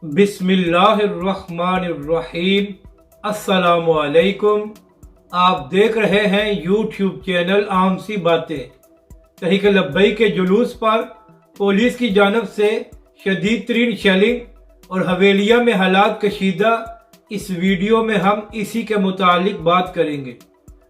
بسم اللہ الرحمن الرحیم۔ السلام علیکم۔ آپ دیکھ رہے ہیں یوٹیوب چینل عام سی باتیں۔ تحریک لبیک کے جلوس پر پولیس کی جانب سے شدید ترین شیلنگ اور حویلیہ میں حالات کشیدہ۔ اس ویڈیو میں ہم اسی کے متعلق بات کریں گے۔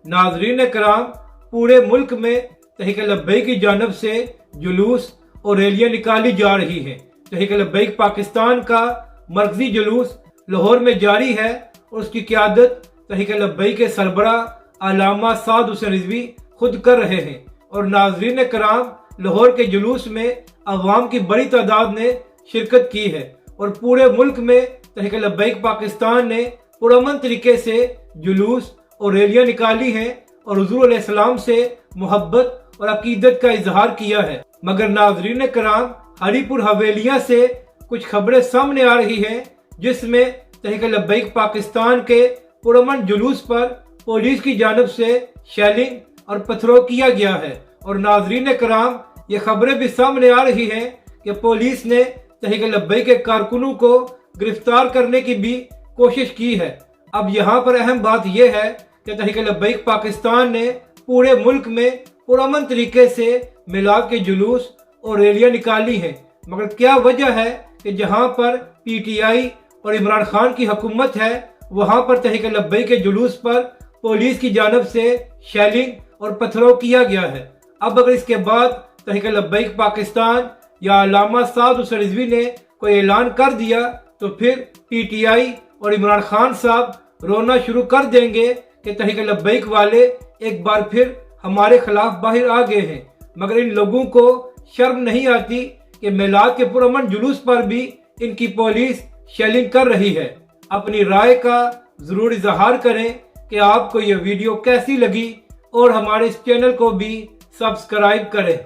ناظرین کرام، پورے ملک میں تحریک لبیک کی جانب سے جلوس اور ریلیاں نکالی جا رہی ہیں۔ تحریک لبیک پاکستان کا مرکزی جلوس لاہور میں جاری ہے اور اس کی قیادت تحریک لبیک کے سربراہ علامہ سعد حسین رضوی خود کر رہے ہیں۔ اور ناظرین کرام، لاہور کے جلوس میں عوام کی بڑی تعداد نے شرکت کی ہے اور پورے ملک میں تحریک لبیک پاکستان نے پرامن طریقے سے جلوس اور ریلیاں نکالی ہیں اور حضور علیہ السلام سے محبت اور عقیدت کا اظہار کیا ہے۔ مگر ناظرین کرام، ہری پور حویلیہ سے کچھ خبریں سامنے آ رہی ہیں جس میں تحریک لبیک پاکستان کے پرامن جلوس پر پولیس کی جانب سے شیلنگ اور پتھروں کیا گیا ہے۔ اور ناظرین کرام، یہ خبریں بھی سامنے آ رہی ہیں کہ پولیس نے تحریک لبیک کے کارکنوں کو گرفتار کرنے کی بھی کوشش کی ہے۔ اب یہاں پر اہم بات یہ ہے کہ تحریک لبیک پاکستان نے پورے ملک میں پرامن طریقے سے میلاد کے جلوس اور ریلیاں نکالی ہیں، مگر کیا وجہ ہے کہ جہاں پر پی ٹی آئی اور عمران خان کی حکومت ہے وہاں پر تحریک لبیک کے جلوس پر پولیس کی جانب سے شیلنگ اور پتھروں کیا گیا ہے۔ اب اگر اس کے بعد تحریک لبیک پاکستان یا علامہ سعد حسین رضوی نے کوئی اعلان کر دیا تو پھر پی ٹی آئی اور عمران خان صاحب رونا شروع کر دیں گے کہ تحریک لبیک والے ایک بار پھر ہمارے خلاف باہر آ گئے ہیں۔ مگر ان لوگوں کو شرم نہیں آتی کہ میلاد کے پرامن جلوس پر بھی ان کی پولیس شیلنگ کر رہی ہے۔ اپنی رائے کا ضرور اظہار کریں کہ آپ کو یہ ویڈیو کیسی لگی اور ہمارے اس چینل کو بھی سبسکرائب کریں۔